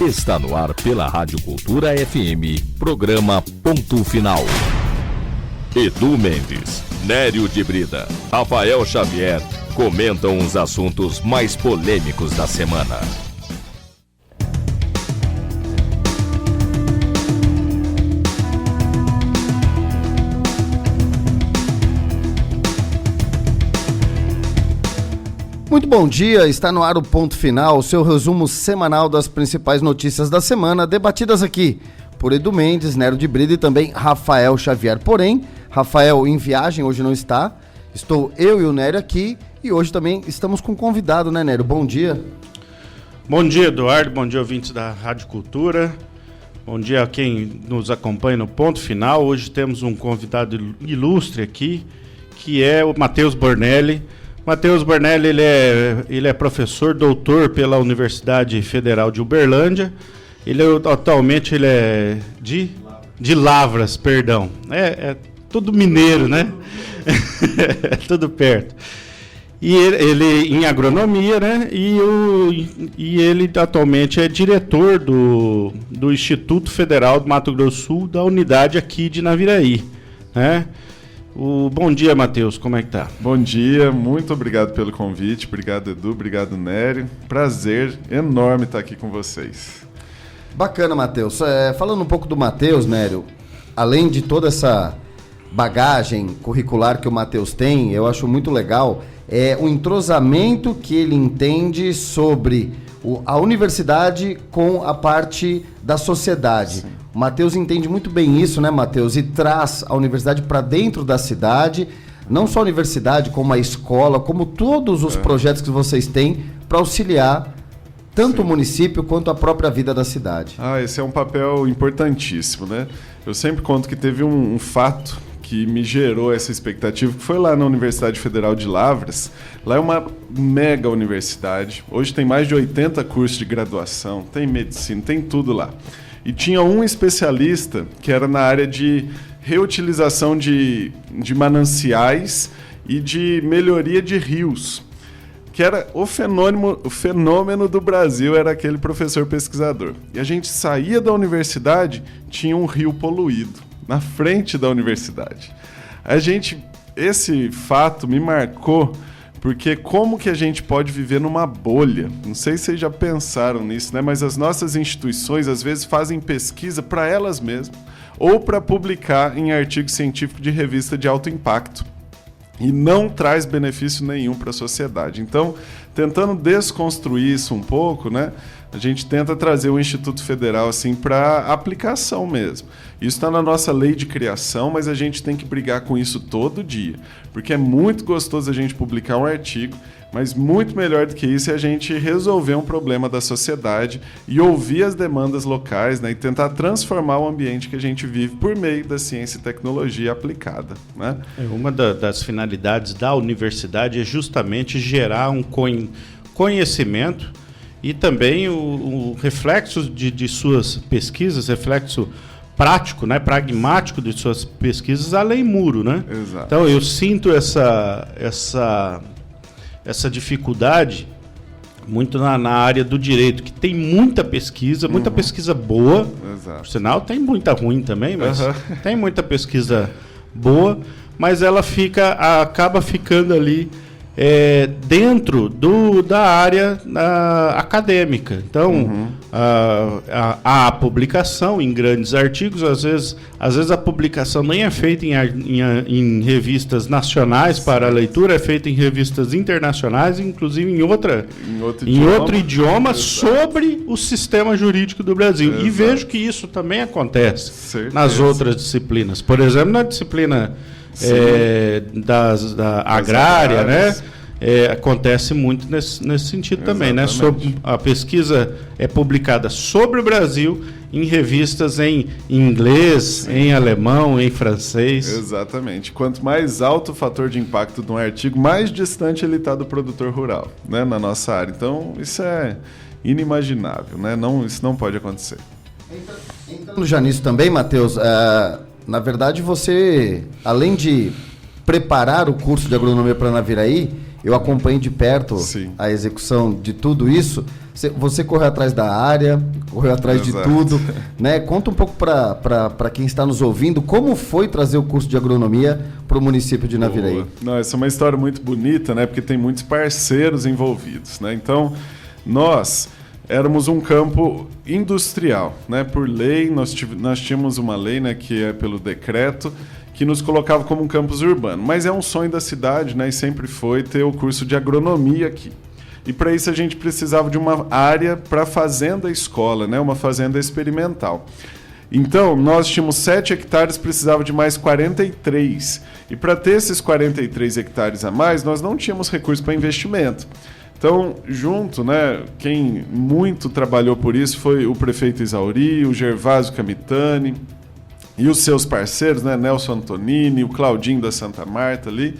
Está no ar pela Rádio Cultura FM, programa Ponto Final. Edu Mendes, Nério de Brida, Rafael Xavier comentam os assuntos mais polêmicos da semana. Muito bom dia, está no ar o Ponto Final, o seu resumo semanal das principais notícias da semana, debatidas aqui por Edu Mendes, Nério de Brida e também Rafael Xavier. Porém, Rafael em viagem, hoje não está, estou eu e o Nério aqui e hoje também estamos com um convidado, né, Nério? Bom dia. Bom dia, Eduardo, bom dia, ouvintes da Rádio Cultura, bom dia a quem nos acompanha no Ponto Final. Hoje temos um convidado ilustre aqui, que é o Matheus Bornelli. Matheus Bornelli, ele é professor, doutor pela Universidade Federal de Uberlândia. Atualmente ele é de Lavras, perdão. É tudo mineiro, né? É tudo perto. E ele em agronomia, né? E ele atualmente é diretor do Instituto Federal do Mato Grosso do Sul, da unidade aqui de Naviraí, né? Bom dia, Matheus, como é que tá? Bom dia, muito obrigado pelo convite, obrigado, Edu, obrigado, Nério. Prazer enorme estar aqui com vocês. Bacana, Matheus. Falando um pouco do Matheus, Nério, além de toda essa bagagem curricular que o Matheus tem, eu acho muito legal o entrosamento que ele entende sobre a universidade com a parte da sociedade. Sim. O Matheus entende muito bem isso, né, Matheus? E traz a universidade para dentro da cidade, não só a universidade, como a escola, como todos os projetos que vocês têm para auxiliar tanto o município quanto a própria vida da cidade. Esse é um papel importantíssimo, né? Eu sempre conto que teve um fato que me gerou essa expectativa, que foi lá na Universidade Federal de Lavras. Lá é uma mega universidade, hoje tem mais de 80 cursos de graduação, tem medicina, tem tudo lá. E tinha um especialista que era na área de reutilização de mananciais e de melhoria de rios, que era o fenômeno do Brasil, era aquele professor pesquisador. E a gente saía da universidade, tinha um rio poluído na frente da universidade. Esse fato me marcou, porque como que a gente pode viver numa bolha? Não sei se vocês já pensaram nisso, né? Mas as nossas instituições, às vezes, fazem pesquisa para elas mesmas ou para publicar em artigo científico de revista de alto impacto e não traz benefício nenhum para a sociedade. Então, tentando desconstruir isso um pouco, né? A gente tenta trazer o Instituto Federal assim, para aplicação mesmo. Isso está na nossa lei de criação, mas a gente tem que brigar com isso todo dia. Porque é muito gostoso a gente publicar um artigo, mas muito melhor do que isso é a gente resolver um problema da sociedade e ouvir as demandas locais, né, e tentar transformar o ambiente que a gente vive por meio da ciência e tecnologia aplicada, né? Uma das finalidades da universidade é justamente gerar um conhecimento e também o reflexo de suas pesquisas, reflexo prático, né, pragmático de suas pesquisas, além muro, né? Exato. Então eu sinto essa dificuldade muito na área do direito, que tem muita pesquisa boa. Exato. Por sinal, tem muita ruim também, mas tem muita pesquisa boa, mas ela acaba ficando ali dentro da área acadêmica. Então, a publicação em grandes artigos, às vezes a publicação nem é feita em revistas nacionais para a leitura, é feita em revistas internacionais, inclusive em outro idioma sobre o sistema jurídico do Brasil. Exato. E vejo que isso também acontece Certeza. nas outras disciplinas. Por exemplo, na disciplina da agrária, né? Acontece muito nesse sentido. Exatamente. Também, né? A pesquisa é publicada sobre o Brasil em revistas em inglês, sim, em alemão, em francês. Exatamente. Quanto mais alto o fator de impacto de um artigo, mais distante ele está do produtor rural, né? Na nossa área. Então, isso é inimaginável, né? Isso não pode acontecer. Entrando já nisso também, Matheus, na verdade você, além de preparar o curso de agronomia para Naviraí, eu acompanhei de perto, sim, a execução de tudo isso. Você correu atrás da área, correu atrás de tudo, né? Conta um pouco para quem está nos ouvindo, como foi trazer o curso de agronomia para o município de Naviraí. Não, essa é uma história muito bonita, né? Porque tem muitos parceiros envolvidos, né? Então, nós éramos um campo industrial, né? Por lei, nós tínhamos uma lei, né, que é pelo decreto, que nos colocava como um campus urbano. Mas é um sonho da cidade, né? E sempre foi ter o curso de agronomia aqui. E para isso a gente precisava de uma área para fazenda escola, né? Uma fazenda experimental. Então, nós tínhamos 7 hectares, precisava de mais 43. E para ter esses 43 hectares a mais, nós não tínhamos recurso para investimento. Então, junto, né, quem muito trabalhou por isso foi o prefeito Isauri, o Gervásio Camitani e os seus parceiros, né, Nelson Antonini, o Claudinho da Santa Marta ali.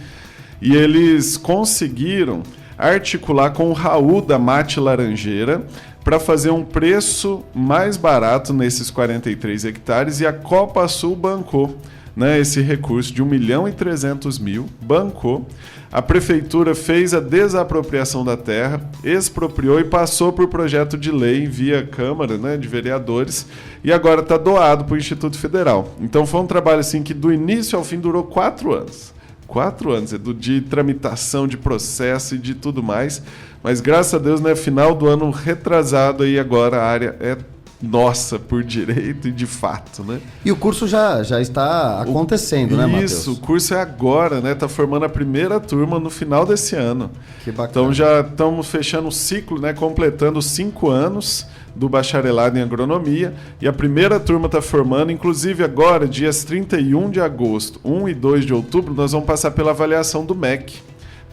E eles conseguiram articular com o Raul da Mate Laranjeira para fazer um preço mais barato nesses 43 hectares e a Copa Sul bancou, né, esse recurso de 1.300.000, bancou. A prefeitura fez a desapropriação da terra, expropriou e passou por projeto de lei via Câmara, né, de Vereadores, e agora está doado para o Instituto Federal. Então foi um trabalho assim que do início ao fim durou 4 anos. 4 anos, de tramitação, de processo e de tudo mais. Mas graças a Deus, né, final do ano retrasado, aí agora a área é nossa por direito e de fato, né? E o curso já está acontecendo, né, Matheus? Isso, o curso é agora, né? Está formando a primeira turma no final desse ano. Que bacana. Então já estamos fechando o ciclo, né? Completando 5 anos do bacharelado em agronomia. E a primeira turma está formando, inclusive agora, dias 31 de agosto, 1 e 2 de outubro, nós vamos passar pela avaliação do MEC,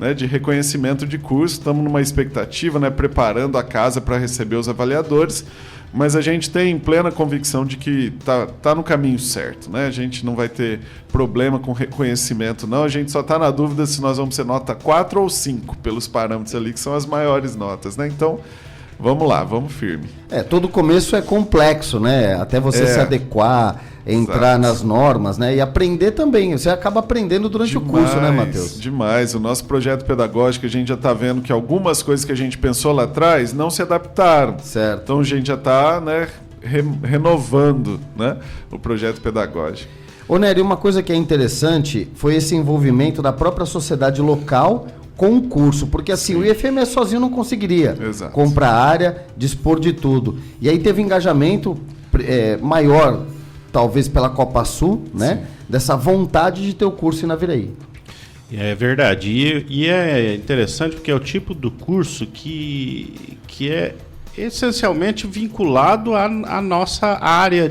né, de reconhecimento de curso. Estamos numa expectativa, né, preparando a casa para receber os avaliadores. Mas a gente tem plena convicção de que tá no caminho certo, né? A gente não vai ter problema com reconhecimento, não. A gente só está na dúvida se nós vamos ser nota 4 ou 5, pelos parâmetros ali, que são as maiores notas, né? Então, vamos lá, vamos firme. Todo começo é complexo, né? Até você se adequar, entrar nas normas, né? E aprender também. Você acaba aprendendo durante o curso, né, Matheus? Demais. O nosso projeto pedagógico, a gente já está vendo que algumas coisas que a gente pensou lá atrás não se adaptaram. Certo. Então a gente já está, né, renovando, né, o projeto pedagógico. Ô, Nery, uma coisa que é interessante foi esse envolvimento da própria sociedade local com o curso, porque assim, o IFMS sozinho não conseguiria comprar área, dispor de tudo. E aí teve engajamento maior, talvez pela Copa Sul, né? Dessa vontade de ter o curso em Naviraí. É verdade. E é interessante porque é o tipo do curso que é essencialmente vinculado à nossa área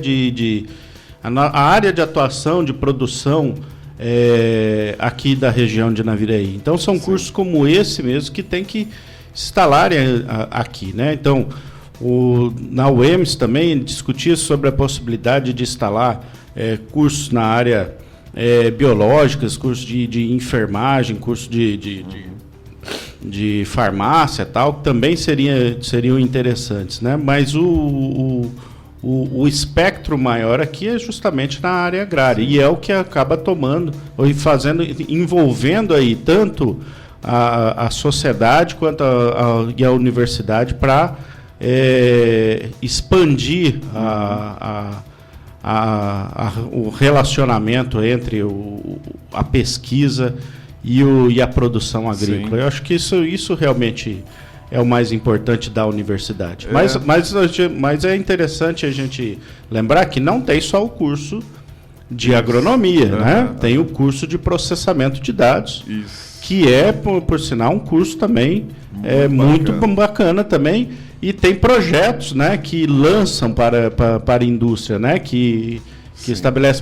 a área de atuação, de produção aqui da região de Naviraí. Então são cursos como esse mesmo que tem que se instalar aqui, né? Então, na UEMS também discutia sobre a possibilidade de instalar cursos na área biológicas, cursos de enfermagem, cursos de farmácia, tal, que também seriam interessantes, né? Mas o espectro maior aqui é justamente na área agrária, e é o que acaba tomando envolvendo aí tanto a sociedade quanto a universidade para expandir o relacionamento entre a pesquisa e a produção agrícola. Sim. Eu acho que isso realmente é o mais importante da universidade. Mas é interessante a gente lembrar que não tem só o curso de agronomia, né? Tem o curso de processamento de dados, que é, por sinal, um curso também muito bacana também. E tem projetos, né, que lançam para a indústria, né, que estabelece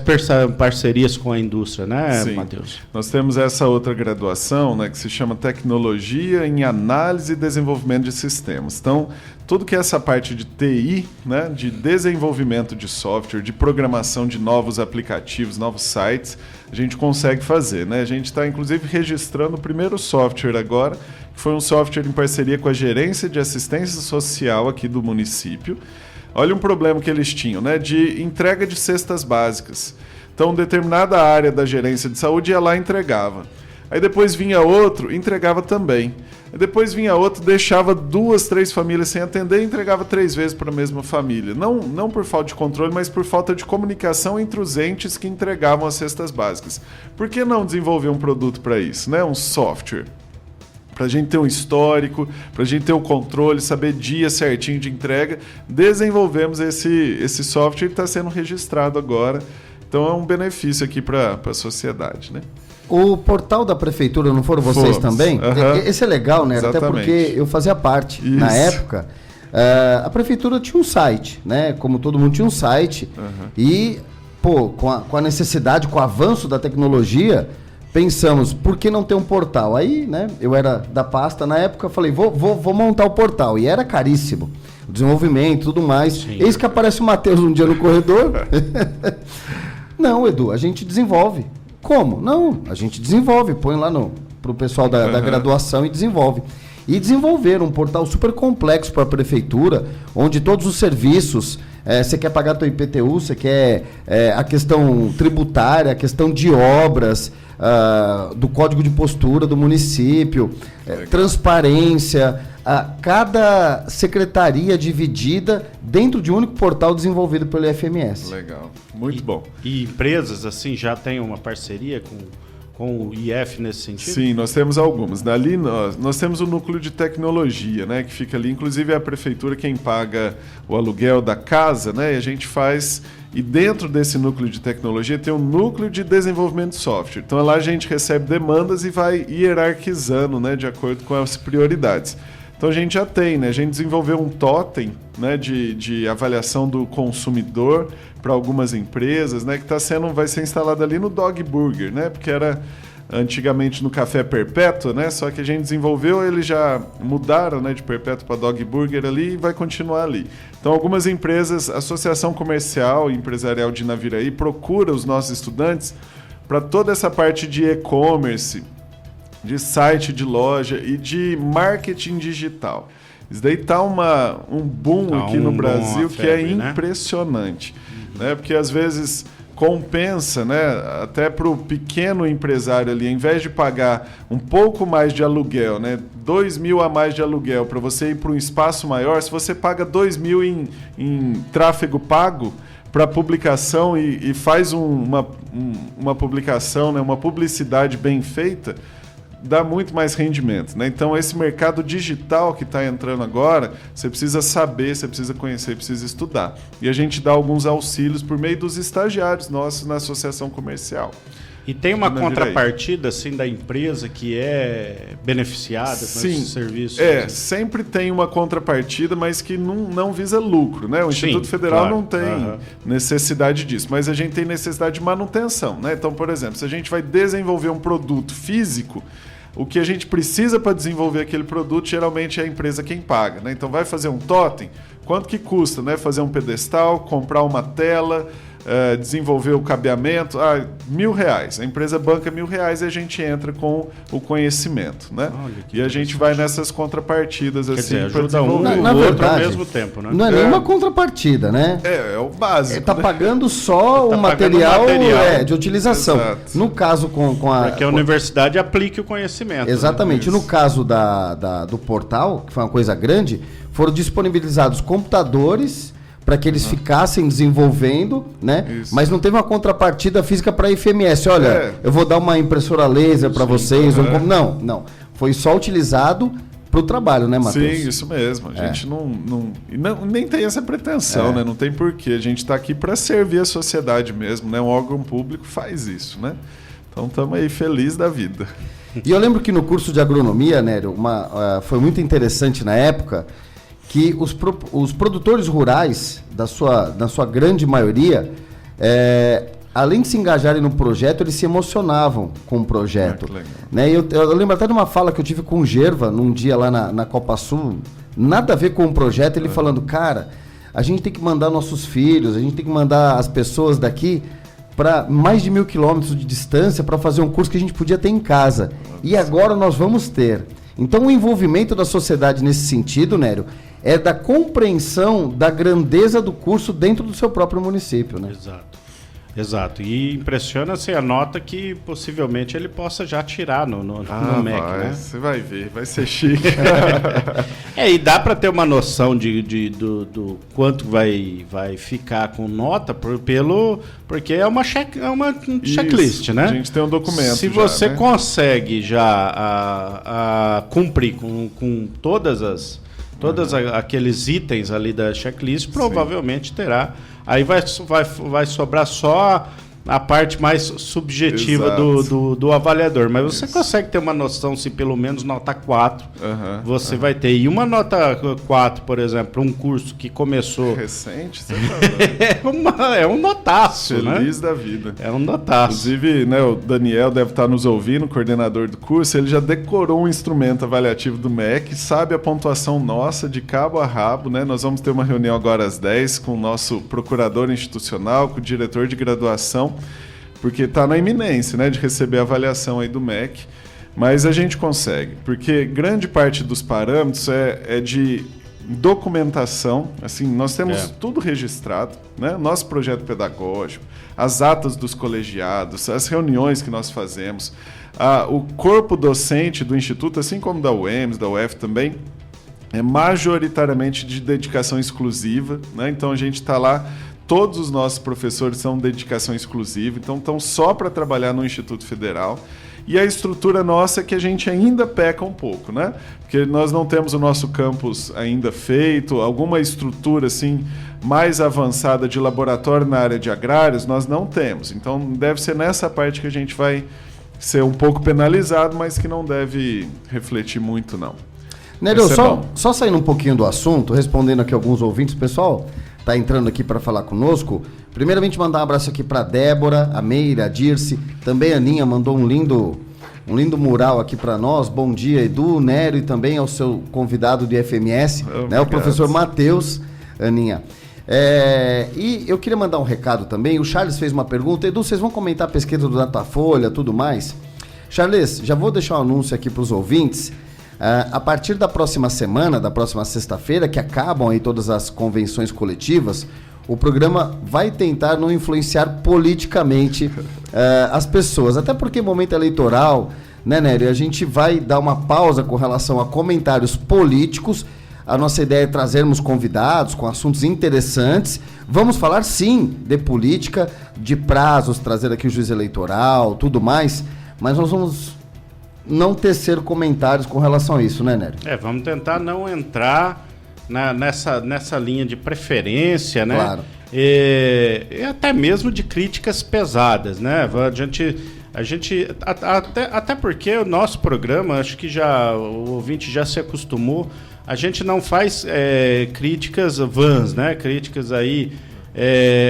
parcerias com a indústria, né, Matheus? Nós temos essa outra graduação, né, que se chama Tecnologia em Análise e Desenvolvimento de Sistemas. Então, tudo que é essa parte de TI, né, de desenvolvimento de software, de programação de novos aplicativos, novos sites, a gente consegue fazer, né? A gente está, inclusive, registrando o primeiro software agora, que foi um software em parceria com a Gerência de Assistência Social aqui do município. Olha um problema que eles tinham, né, de entrega de cestas básicas. Então, determinada área da gerência de saúde ia lá e entregava. Aí depois vinha outro, entregava também. Aí depois vinha outro, deixava 2, 3 famílias sem atender e entregava 3 vezes para a mesma família. Não por falta de controle, mas por falta de comunicação entre os entes que entregavam as cestas básicas. Por que não desenvolver um produto para isso, né? Um software? Para a gente ter um histórico, para a gente ter um controle, saber dia certinho de entrega. Desenvolvemos esse software que está sendo registrado agora. Então é um benefício aqui para a sociedade, né? O portal da prefeitura, não foram vocês Fomos. também? Esse é legal, né? Exatamente. Até porque eu fazia parte. Isso. Na época, a prefeitura tinha um site, né? Como todo mundo tinha um site. E, pô, com a necessidade, com o avanço da tecnologia, pensamos, por que não ter um portal? Aí, né, eu era da pasta na época, falei, vou montar o portal. E era caríssimo. O desenvolvimento e tudo mais. Sim. Eis que aparece o Matheus um dia no corredor. Não, Edu, a gente desenvolve. Como? Não, a gente desenvolve, põe lá pro pessoal da graduação e desenvolve. E desenvolver um portal super complexo para a prefeitura, onde todos os serviços, você quer pagar teu IPTU, você quer a questão tributária, a questão de obras, do código de postura do município, transparência, cada secretaria dividida dentro de um único portal desenvolvido pelo IFMS. Legal, muito bom. E empresas assim já têm uma parceria com o IF nesse sentido? Sim, nós temos algumas. Dali nós temos o núcleo de tecnologia, né, que fica ali. Inclusive é a prefeitura quem paga o aluguel da casa, né, e a gente faz... E dentro desse núcleo de tecnologia tem um núcleo de desenvolvimento de software. Então lá a gente recebe demandas e vai hierarquizando, né, de acordo com as prioridades. Então a gente já tem, né? A gente desenvolveu um totem, né, de avaliação do consumidor para algumas empresas, né, que vai ser instalado ali no Dog Burger, né? Porque era antigamente no Café Perpétua, né? Só que a gente desenvolveu, eles já mudaram, né, de Perpétua para Dog Burger ali e vai continuar ali. Então algumas empresas, a Associação Comercial e Empresarial de Naviraí procura os nossos estudantes para toda essa parte de e-commerce, de site, de loja e de marketing digital. Isso daí tá um boom aqui no Brasil que é impressionante, né? Porque às vezes compensa, né? Até para o pequeno empresário ali, ao invés de pagar um pouco mais de aluguel, né? 2 mil a mais de aluguel para você ir para um espaço maior, se você paga 2 mil em tráfego pago para publicação e faz uma publicação, né? Uma publicidade bem feita, dá muito mais rendimento, né? Então esse mercado digital que está entrando agora, você precisa saber, você precisa conhecer, precisa estudar. E a gente dá alguns auxílios por meio dos estagiários nossos na associação comercial. E tem uma contrapartida assim da empresa que é beneficiada com esses serviços? Sempre tem uma contrapartida, mas que não visa lucro, né? O Instituto Federal não tem necessidade disso, mas a gente tem necessidade de manutenção, né? Então, por exemplo, se a gente vai desenvolver um produto físico, o que a gente precisa para desenvolver aquele produto, geralmente é a empresa quem paga, né? Então vai fazer um totem, quanto que custa, né? Fazer um pedestal, comprar uma tela, desenvolver o cabeamento, R$1.000. A empresa banca R$1.000 e a gente entra com o conhecimento, né? E a gente vai nessas contrapartidas assim para desenvolver. Na verdade, ao mesmo tempo, né? Não é nenhuma contrapartida, né? É o básico. Está pagando só o material de utilização. Exato. No caso com a... Para que a universidade aplique o conhecimento. Exatamente. Né? No caso do portal, que foi uma coisa grande, foram disponibilizados computadores para que eles ficassem desenvolvendo, né? Isso. Mas não teve uma contrapartida física para a IFMS. Olha, eu vou dar uma impressora laser para vocês. Não. Foi só utilizado para o trabalho, né, Matheus? Sim, isso mesmo. A gente nem tem essa pretensão, né? Não tem porquê. A gente está aqui para servir a sociedade mesmo, né? Um órgão público faz isso, né? Então estamos aí felizes da vida. E eu lembro que no curso de agronomia, Nério, foi muito interessante na época que os produtores rurais, na sua grande maioria, além de se engajarem no projeto, eles se emocionavam com o projeto. Né? Eu lembro até de uma fala que eu tive com o Gerva num dia lá na Copa Sul, nada a ver com o projeto, ele falando, cara, a gente tem que mandar nossos filhos, a gente tem que mandar as pessoas daqui para mais de 1.000 quilômetros de distância para fazer um curso que a gente podia ter em casa. E agora nós vamos ter. Então o envolvimento da sociedade nesse sentido, Nério, é da compreensão da grandeza do curso dentro do seu próprio município, né? Exato. Exato. E impressiona-se a nota que possivelmente ele possa já tirar no MEC, né? Você vai ver, vai ser chique. E dá para ter uma noção do quanto vai ficar com nota porque é uma checklist, Isso, né? A gente tem um documento. Se você consegue já cumprir com todas aqueles itens ali da checklist, provavelmente terá. Aí vai sobrar só a parte mais subjetiva do avaliador. Mas você consegue ter uma noção se pelo menos nota 4 você vai ter. E uma nota 4, por exemplo, um curso que começou... Recente, você tá é um notaço, Feliz né? da vida. É um notaço. Inclusive, né, o Daniel deve estar nos ouvindo, o coordenador do curso, ele já decorou um instrumento avaliativo do MEC, sabe a pontuação nossa de cabo a rabo, né? Nós vamos ter uma reunião agora às 10 com o nosso procurador institucional, com o diretor de graduação, porque está na iminência, né, de receber a avaliação aí do MEC, mas a gente consegue, porque grande parte dos parâmetros é de documentação, assim, nós temos tudo registrado, né, nosso projeto pedagógico, as atas dos colegiados, as reuniões que nós fazemos, o corpo docente do Instituto, assim como da UEMS, da UF também, é majoritariamente de dedicação exclusiva, né, então a gente está lá. Todos os nossos professores são dedicação exclusiva, então estão só para trabalhar no Instituto Federal. E a estrutura nossa é que a gente ainda peca um pouco, né? Porque nós não temos o nosso campus ainda feito, alguma estrutura assim mais avançada de laboratório na área de agrários, nós não temos. Então deve ser nessa parte que a gente vai ser um pouco penalizado, mas que não deve refletir muito, não. Nério, só saindo um pouquinho do assunto, respondendo aqui alguns ouvintes, pessoal... Está entrando aqui para falar conosco. Primeiramente, mandar um abraço aqui para Débora, a Meira, a Dirce, também a Aninha mandou um lindo mural aqui para nós. Bom dia, Edu, Nério, e também ao seu convidado de FMS, né, o professor Matheus, Aninha. E eu queria mandar um recado também. O Charles fez uma pergunta. Edu, vocês vão comentar a pesquisa do Datafolha, tudo mais? Charles, já vou deixar um anúncio aqui para os ouvintes. A partir da próxima semana, da próxima sexta-feira, que acabam aí todas as convenções coletivas, o programa vai tentar não influenciar politicamente as pessoas. Até porque momento eleitoral, né, Nério? A gente vai dar uma pausa com relação a comentários políticos. A nossa ideia é trazermos convidados com assuntos interessantes. Vamos falar, sim, de política, de prazos, trazer aqui o juiz eleitoral, tudo mais. Mas nós vamos... não tecer comentários com relação a isso, né, Nério? vamos tentar não entrar nessa linha de preferência, né? Claro. E até mesmo de críticas pesadas, né? A gente até porque o nosso programa, acho que o ouvinte já se acostumou, a gente não faz críticas vãs, né? Críticas aí...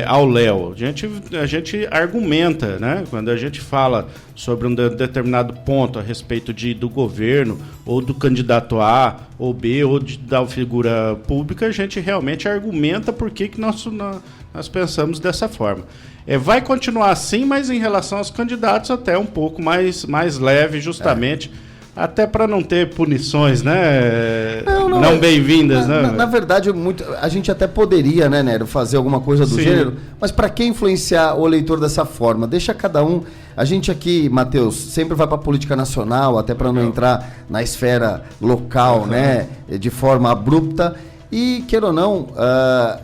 ao Léo. A gente argumenta, né? Quando a gente fala sobre um determinado ponto a respeito do governo, ou do candidato A ou B, ou da figura pública, a gente realmente argumenta por que nós pensamos dessa forma. Vai continuar assim, mas em relação aos candidatos até um pouco mais leve, justamente... Até para não ter punições, né? Não bem-vindas, né? Na verdade, a gente até poderia, né, Nério, fazer alguma coisa do gênero, mas para que influenciar o eleitor dessa forma? Deixa cada um... A gente aqui, Matheus, sempre vai para a política nacional, até para não entrar na esfera local, né? De forma abrupta. E, queira ou não,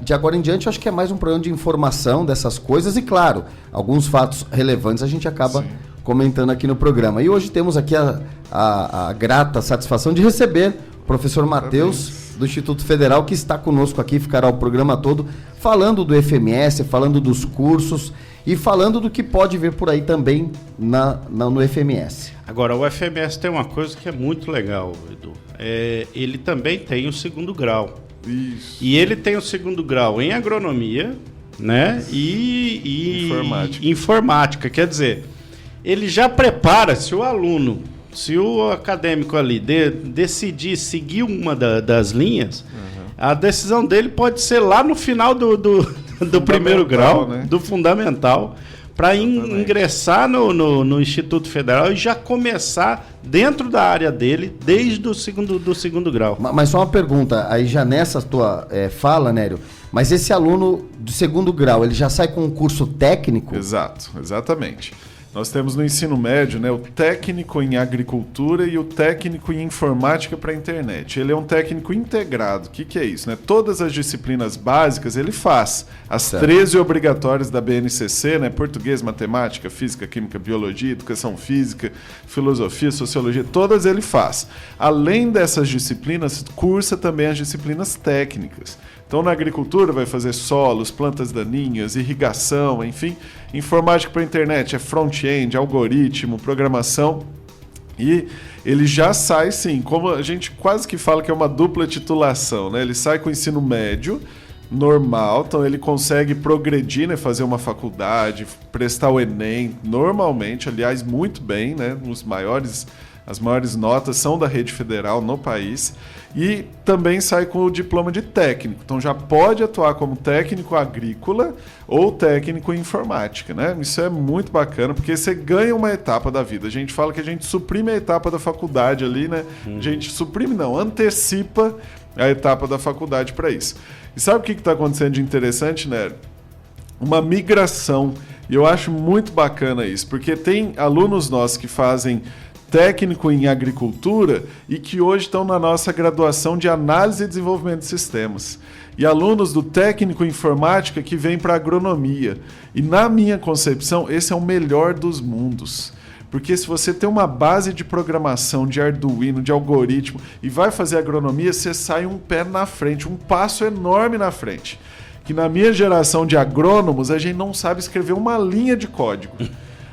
de agora em diante, eu acho que é mais um programa de informação dessas coisas. E, claro, alguns fatos relevantes a gente acaba... comentando aqui no programa. E hoje temos aqui a grata satisfação de receber o professor Matheus, do Instituto Federal, que está conosco aqui, ficará o programa todo falando do FMS, falando dos cursos e falando do que pode vir por aí também no FMS. Agora, o FMS tem uma coisa que é muito legal, Edu. Ele também tem o segundo grau. Isso. E ele tem o segundo grau em agronomia, né? E informática. Quer dizer... Ele já prepara, se o acadêmico ali decidir seguir uma das linhas, a decisão dele pode ser lá no final do primeiro grau, né? Do fundamental, para ingressar no Instituto Federal e já começar dentro da área dele, desde do segundo grau. Mas só uma pergunta, aí já nessa tua fala, Nério, Mas esse aluno do segundo grau, ele já sai com um curso técnico? Exato, exatamente. Nós temos no ensino médio, né, o técnico em agricultura e o técnico em informática para a internet. Ele é um técnico integrado. O que é isso? Né? Todas as disciplinas básicas ele faz. As 13 obrigatórias da BNCC, né, português, matemática, física, química, biologia, educação física, filosofia, sociologia, todas ele faz. Além dessas disciplinas, cursa também as disciplinas técnicas. Então, na agricultura vai fazer solos, plantas daninhas, irrigação, enfim. Informática para a internet é front-end, algoritmo, programação. E ele já sai, sim, como a gente quase que fala que é uma dupla titulação, né? Ele sai com o ensino médio normal, então ele consegue progredir, né? Fazer uma faculdade, prestar o Enem normalmente, aliás, muito bem, né? As maiores notas são da rede federal no país. E também sai com o diploma de técnico. Então já pode atuar como técnico agrícola ou técnico em informática, né? Isso é muito bacana, porque você ganha uma etapa da vida. A gente fala que a gente suprime a etapa da faculdade ali, né? A gente suprime não, antecipa a etapa da faculdade para isso. E sabe o que está acontecendo de interessante, né? Uma migração. E eu acho muito bacana isso, porque tem alunos nossos que fazem técnico em agricultura e que hoje estão na nossa graduação de análise e desenvolvimento de sistemas. E alunos do técnico em informática que vêm para agronomia. E na minha concepção, esse é o melhor dos mundos. Porque se você tem uma base de programação, de Arduino, de algoritmo, e vai fazer agronomia, você sai um pé na frente, um passo enorme na frente. Que na minha geração de agrônomos, a gente não sabe escrever uma linha de código.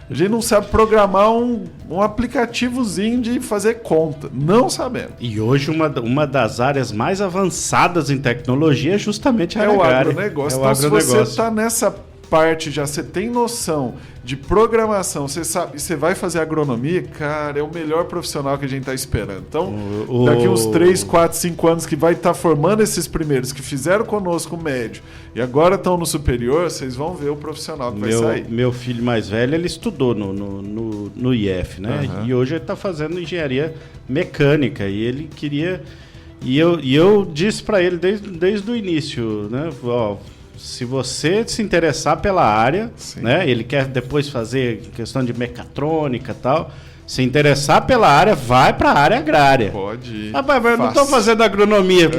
A gente não sabe programar um aplicativozinho de fazer conta. Não sabemos. E hoje uma das áreas mais avançadas em tecnologia é justamente a área o agrária. agronegócio. Então, se você está nessa parte, já você tem noção de programação, você sabe, você vai fazer agronomia, cara, é o melhor profissional que a gente está esperando. Então, daqui uns 3, 4, 5 anos que vai estar formando esses primeiros que fizeram conosco o médio e agora estão no superior, vocês vão ver o profissional que vai sair. Meu filho mais velho, ele estudou no IF, né? Uhum. E hoje ele está fazendo engenharia mecânica e ele queria... E eu disse para ele desde o início, né? Ó, se você se interessar pela área, né, ele quer depois fazer questão de mecatrônica e tal, se interessar pela área, vai para a área agrária. Pode ir. Ah, mas eu não estou fazendo agronomia.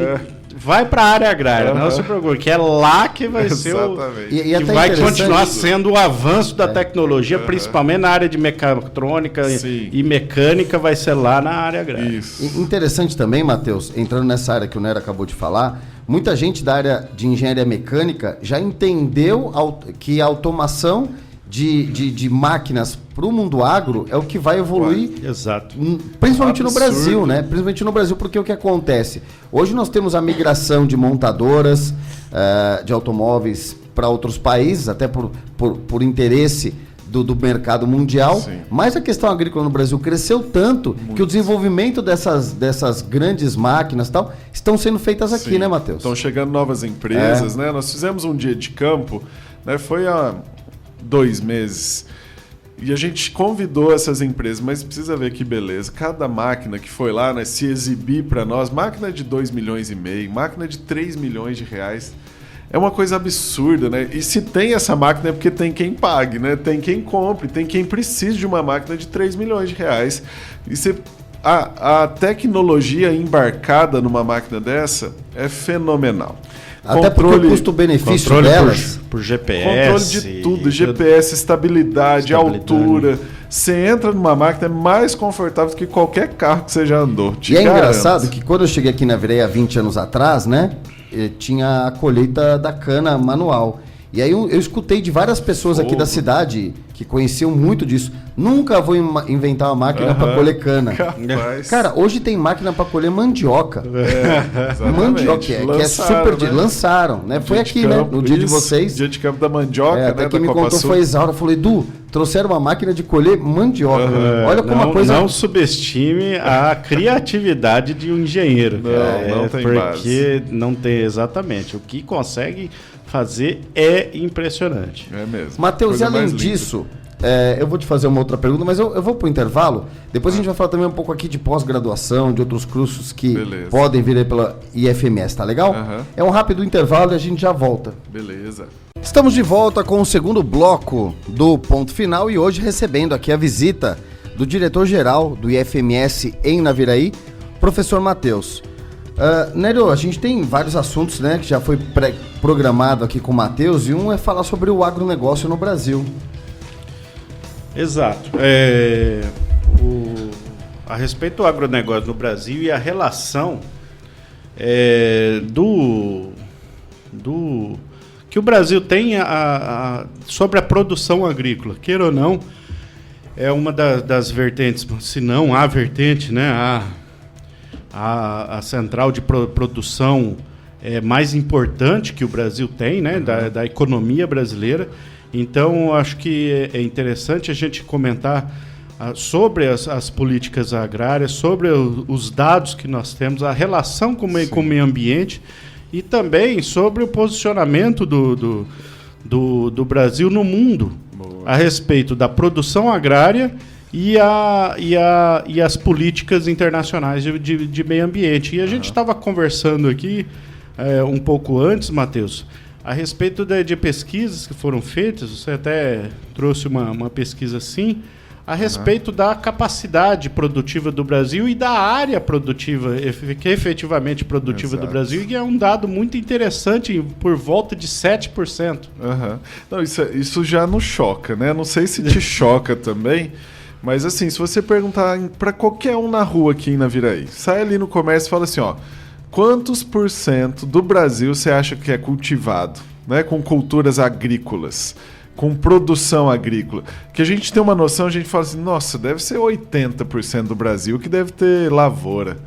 Vai para a área agrária, não se preocupe, que é lá que vai ser o... E que vai continuar sendo o avanço da tecnologia, principalmente na área de mecatrônica e mecânica, vai ser lá na área agrária. Isso. Interessante também, Matheus, entrando nessa área que o Nero acabou de falar, muita gente da área de engenharia mecânica já entendeu que a automação de máquinas para o mundo agro é o que vai evoluir. Exato. Principalmente no Brasil, né? Principalmente no Brasil, porque o que acontece? Hoje nós temos a migração de montadoras de automóveis para outros países, até por interesse do mercado mundial. Sim. Mas a questão agrícola no Brasil cresceu tanto que o desenvolvimento dessas grandes máquinas e tal estão sendo feitas aqui, né, Matheus? Estão chegando novas empresas, né? Nós fizemos um dia de campo, né? Foi há 2 meses. E a gente convidou essas empresas, mas precisa ver que beleza. Cada máquina que foi lá, né, se exibir para nós, máquina de 2,5 milhões, máquina de 3 milhões de reais. É uma coisa absurda, né? E se tem essa máquina é porque tem quem pague, né? Tem quem compre, tem quem precise de uma máquina de 3 milhões de reais. E a tecnologia embarcada numa máquina dessa é fenomenal. Até porque o custo-benefício delas... Por GPS... Controle de tudo, GPS, estabilidade, altura. Você entra numa máquina, é mais confortável do que qualquer carro que você já andou. E é engraçado que quando eu cheguei aqui na Vireia há 20 anos atrás, né? Tinha a colheita da cana manual. E aí eu escutei de várias pessoas aqui da cidade que conheciam muito disso. Nunca vou inventar uma máquina para colher cana. Capaz. Cara, hoje tem máquina para colher mandioca. Mandioca, que é super... Né? Lançaram, né? Foi aqui, né? No dia de vocês. Dia de campo da mandioca, né? Até quem me contou foi a Isaura. Falou, Edu, trouxeram uma máquina de colher mandioca. Olha como uma coisa... Não subestime a criatividade de um engenheiro. Não tem porque não tem exatamente. O que consegue fazer é impressionante. É mesmo. Matheus, e além disso, Eu vou te fazer uma outra pergunta, mas eu vou pro intervalo. Depois a gente vai falar também um pouco aqui de pós-graduação, de outros cursos que podem vir aí pela IFMS, tá legal? É um rápido intervalo e a gente já volta. Beleza. Estamos de volta com o segundo bloco do Ponto Final e hoje recebendo aqui a visita do diretor-geral do IFMS em Naviraí, professor Matheus. Nério, a gente tem vários assuntos, né, que já foi programado aqui com o Matheus, e um é falar sobre o agronegócio no Brasil. Exato. A respeito do agronegócio no Brasil e a relação que o Brasil tem sobre a produção agrícola, queira ou não, é uma das vertentes, se não a vertente, né, a central de produção mais importante que o Brasil tem, né, da economia brasileira. Então, acho que é interessante a gente comentar sobre as políticas agrárias, sobre os dados que nós temos, a relação com o meio ambiente e também sobre o posicionamento do Brasil no mundo. Boa. A respeito da produção agrária e as políticas internacionais de meio ambiente. E a gente estava conversando aqui um pouco antes, Matheus, a respeito de pesquisas que foram feitas. Você até trouxe uma pesquisa assim, a respeito da capacidade produtiva do Brasil e da área produtiva, que é efetivamente produtiva do Brasil, e é um dado muito interessante, por volta de 7%. Não, isso já nos choca, né? Não sei se te choca também, mas assim, se você perguntar para qualquer um na rua aqui em Naviraí, sai ali no comércio e fala assim, ó, quantos % do Brasil você acha que é cultivado, né, com culturas agrícolas, com produção agrícola? Que a gente tem uma noção, a gente fala assim, nossa, deve ser 80% do Brasil que deve ter lavoura.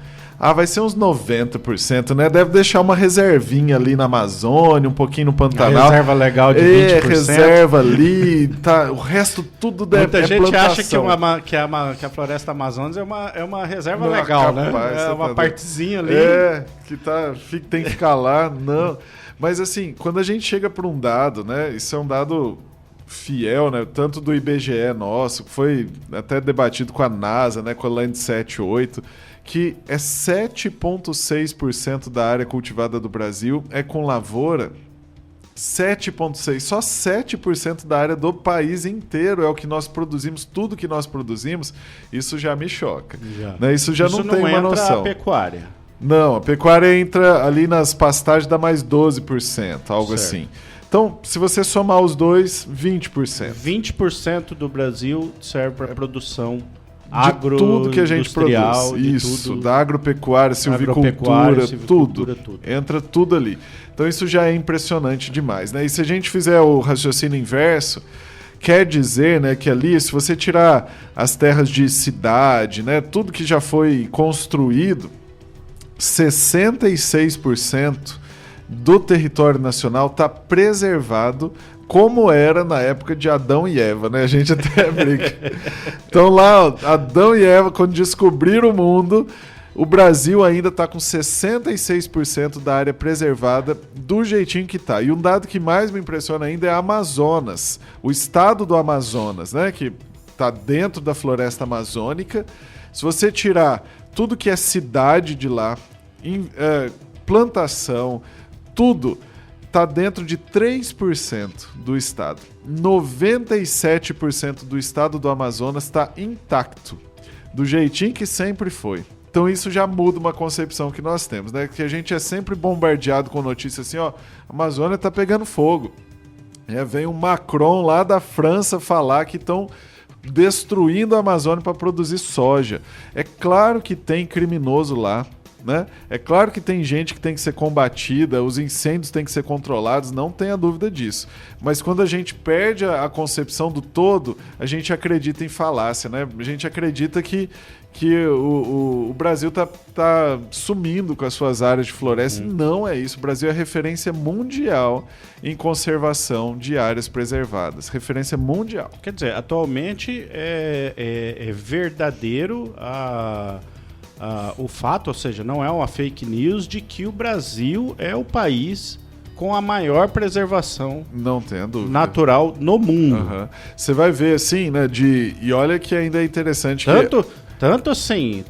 Vai ser uns 90%, né? Deve deixar uma reservinha ali na Amazônia, um pouquinho no Pantanal. Reserva legal de 20%. Reserva ali, tá, o resto tudo deve ter plantação. Muita gente acha que a floresta amazônica é uma reserva legal, capaz, né? É uma partezinha ali. Que tem que ficar lá, não. Mas assim, quando a gente chega para um dado, né? Isso é um dado fiel, né? Tanto do IBGE nosso, que foi até debatido com a NASA, né? Com a Landsat 8, que é 7,6% da área cultivada do Brasil é com lavoura. 7,6%, só 7% da área do país inteiro é o que nós produzimos, tudo que nós produzimos. Isso já me choca. Né? Isso já não tem uma noção. A pecuária. Não, a pecuária entra ali nas pastagens, dá mais 12%, algo assim. Então, se você somar os dois, 20%. 20% do Brasil serve para produção de tudo que a gente produz. Isso, da agropecuária, silvicultura, tudo. Entra tudo ali. Então isso já é impressionante demais, né? E se a gente fizer o raciocínio inverso, quer dizer, né, que ali, se você tirar as terras de cidade, né, tudo que já foi construído, 66% do território nacional está preservado como era na época de Adão e Eva, né? A gente até brinca. Então lá, Adão e Eva, quando descobriram o mundo, o Brasil ainda está com 66% da área preservada do jeitinho que está. E um dado que mais me impressiona ainda é a Amazonas, o estado do Amazonas, né? Que está dentro da floresta amazônica. Se você tirar tudo que é cidade de lá, plantação, tudo está dentro de 3% do estado. 97% do estado do Amazonas está intacto, do jeitinho que sempre foi. Então isso já muda uma concepção que nós temos, né? Que a gente é sempre bombardeado com notícias assim, ó, a Amazônia está pegando fogo. Vem um Macron lá da França falar que estão destruindo a Amazônia para produzir soja. É claro que tem criminoso lá, né? É claro que tem gente que tem que ser combatida, os incêndios têm que ser controlados, não tenha dúvida disso. Mas quando a gente perde a concepção do todo, a gente acredita em falácia, né? A gente acredita que o Brasil tá sumindo com as suas áreas de floresta. Não é isso. O Brasil é referência mundial em conservação de áreas preservadas. Referência mundial. Quer dizer, atualmente é verdadeiro o fato, ou seja, não é uma fake news, de que o Brasil é o país com a maior preservação Não tenho dúvida. natural no mundo. Uhum. Você vai ver assim, né? E olha que ainda é interessante Tanto assim,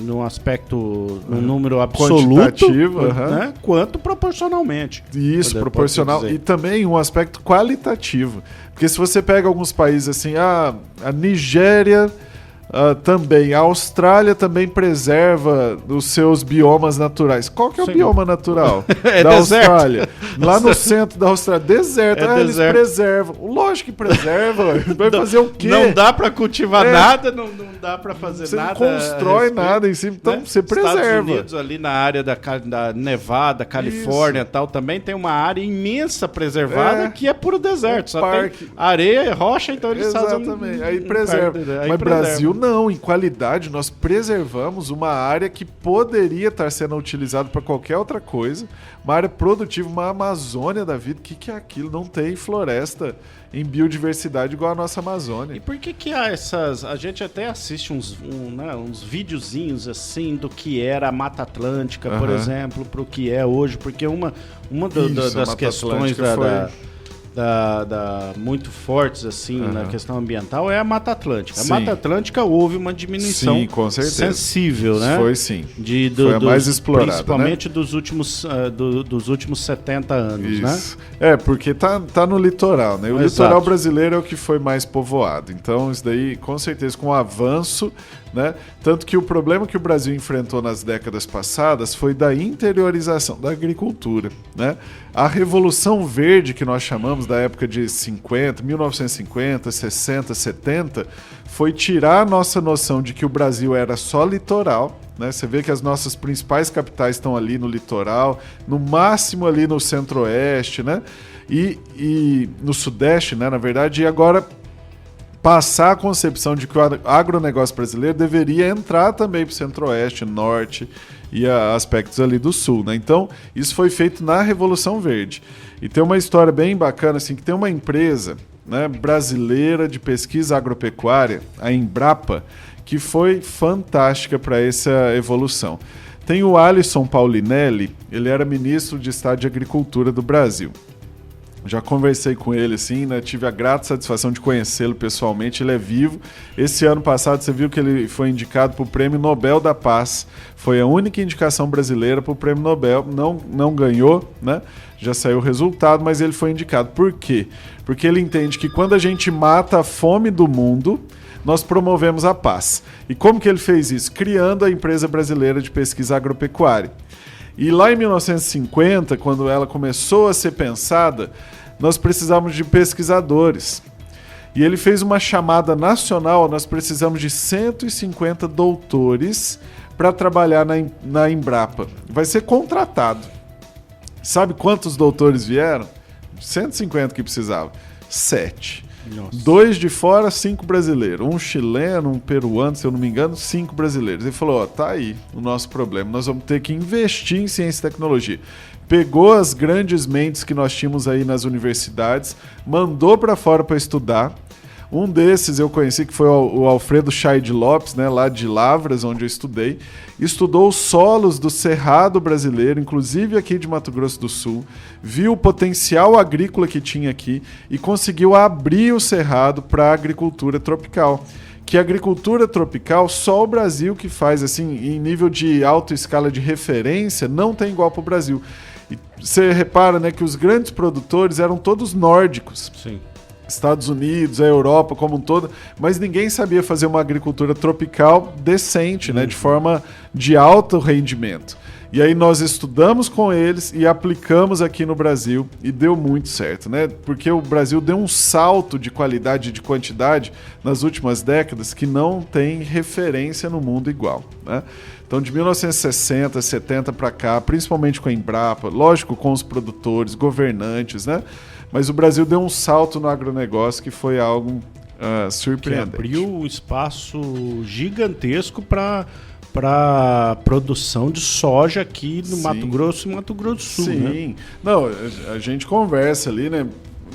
no aspecto, no número absoluto, quantitativo, né, quanto proporcionalmente. Isso, proporcional. E também um aspecto qualitativo. Porque se você pega alguns países assim, a Nigéria também, a Austrália também preserva os seus biomas naturais. Qual que é o bioma natural da Austrália? Lá no centro da Austrália, deserto. Eles preservam. Lógico que preserva. Vai fazer o quê? Não dá para cultivar nada, não dá para fazer nada. Você não constrói nada em cima, então você preserva. Estados Unidos, ali na área da Nevada, Califórnia e tal, também tem uma área imensa preservada que é puro deserto. Só tem areia e rocha, então eles fazem... Exatamente. Aí preserva. Mas Brasil não, em qualidade, nós preservamos uma área que poderia estar sendo utilizada para qualquer outra coisa, uma área produtiva, uma Amazônia da vida. O que é aquilo? Não tem floresta em biodiversidade igual a nossa Amazônia. E por que há essas... A gente até assiste uns videozinhos assim do que era a Mata Atlântica, por exemplo, para o que é hoje, porque uma das questões muito fortes assim na questão ambiental é a Mata Atlântica. Sim. A Mata Atlântica houve uma diminuição sensível, né? Foi sim. Foi a mais explorada, principalmente né? dos últimos 70 anos, isso, né? Porque tá no litoral, né? O litoral brasileiro é o que foi mais povoado. Então isso daí, com certeza, com o avanço, né? Tanto que o problema que o Brasil enfrentou nas décadas passadas foi da interiorização da agricultura, né? A Revolução Verde, que nós chamamos da época de 1950, 60, 70, foi tirar a nossa noção de que o Brasil era só litoral, né? Você vê que as nossas principais capitais estão ali no litoral, no máximo ali no centro-oeste, né? E no sudeste, né? Na verdade, e agora passar a concepção de que o agronegócio brasileiro deveria entrar também para o centro-oeste, norte e aspectos ali do sul, né? Então, isso foi feito na Revolução Verde. E tem uma história bem bacana, assim, que tem uma empresa, né, brasileira de pesquisa agropecuária, a Embrapa, que foi fantástica para essa evolução. Tem o Alisson Paulinelli, ele era ministro de Estado de Agricultura do Brasil. Já conversei com ele, assim, né? Tive a grata satisfação de conhecê-lo pessoalmente, ele é vivo. Esse ano passado você viu que ele foi indicado para o Prêmio Nobel da Paz. Foi a única indicação brasileira para o Prêmio Nobel, não ganhou, né? Já saiu o resultado, mas ele foi indicado. Por quê? Porque ele entende que quando a gente mata a fome do mundo, nós promovemos a paz. E como que ele fez isso? Criando a Empresa Brasileira de Pesquisa Agropecuária. E lá em 1950, quando ela começou a ser pensada, nós precisávamos de pesquisadores. E ele fez uma chamada nacional, nós precisamos de 150 doutores para trabalhar na Embrapa. Vai ser contratado. Sabe quantos doutores vieram? 150 que precisava. 7. Nossa. 2 de fora, 5 brasileiros. Um chileno, um peruano, se eu não me engano, 5 brasileiros. Ele falou, tá aí o nosso problema. Nós vamos ter que investir em ciência e tecnologia. Pegou as grandes mentes que nós tínhamos aí nas universidades, mandou para fora para estudar. Um desses eu conheci, que foi o Alfredo Chaide Lopes, né, lá de Lavras, onde eu estudei. Estudou os solos do Cerrado brasileiro, inclusive aqui de Mato Grosso do Sul. Viu o potencial agrícola que tinha aqui e conseguiu abrir o Cerrado para a agricultura tropical. Que a agricultura tropical, só o Brasil que faz, assim, em nível de alta escala de referência, não tem igual para o Brasil. E você repara, né, que os grandes produtores eram todos nórdicos. Sim. Estados Unidos, a Europa como um todo, mas ninguém sabia fazer uma agricultura tropical decente, né, de forma de alto rendimento. E aí nós estudamos com eles e aplicamos aqui no Brasil e deu muito certo, né? Porque o Brasil deu um salto de qualidade e de quantidade nas últimas décadas que não tem referência no mundo igual, né? Então, de 1960, 70 para cá, principalmente com a Embrapa, lógico, com os produtores, governantes, né? Mas o Brasil deu um salto no agronegócio que foi algo surpreendente. Que abriu um espaço gigantesco para produção de soja aqui no Mato Grosso e Mato Grosso do Sul. Sim. Né? Não, a gente conversa ali, né?